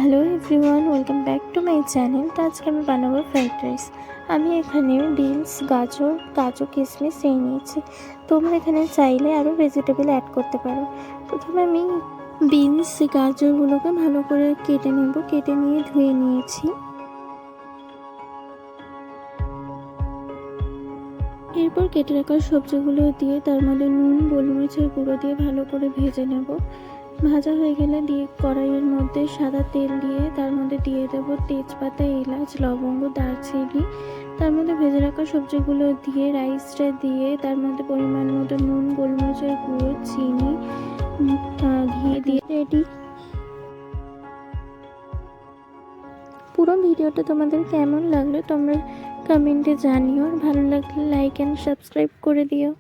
Hello everyone, welcome back to my channel. তো আজকে আমি বানাবো ফ্রাইড রাইস। আমি এখানে বিনস, গাজর, কাজু, কিশমিশ এই নিয়েছি। তোমরা এখানে চাইলে আরও ভেজিটেবল অ্যাড করতে পারো। প্রথমে আমি বিনস, গাজরগুলোকে ভালো করে কেটে নেব। কেটে নিয়ে ধুয়ে নিয়েছি। এরপর কেটে রাখা সবজিগুলো দিয়ে তার মধ্যে নুন, গোলমরিচের গুঁড়ো দিয়ে ভালো করে ভেজে নেব। ভাজা হয়ে গেলে কড়াইয়ের মধ্যে সাদা তেল দিয়ে তার মধ্যে দিয়ে দেবো তেজপাতা, এলাচ, লবঙ্গ, দারচিনি। তার মধ্যে ভেজে রাখা সবজিগুলো দিয়ে রাইসটা দিয়ে তার মধ্যে পরিমাণ মতো নুন, গোলমরিচের গুঁড়ো, চিনি, ঘি দিয়ে রেডি। পুরো ভিডিওটা তোমাদের কেমন লাগলো তোমরা কমেন্টে জানিও। আর ভালো লাগলে লাইক অ্যান্ড সাবস্ক্রাইব করে দিও।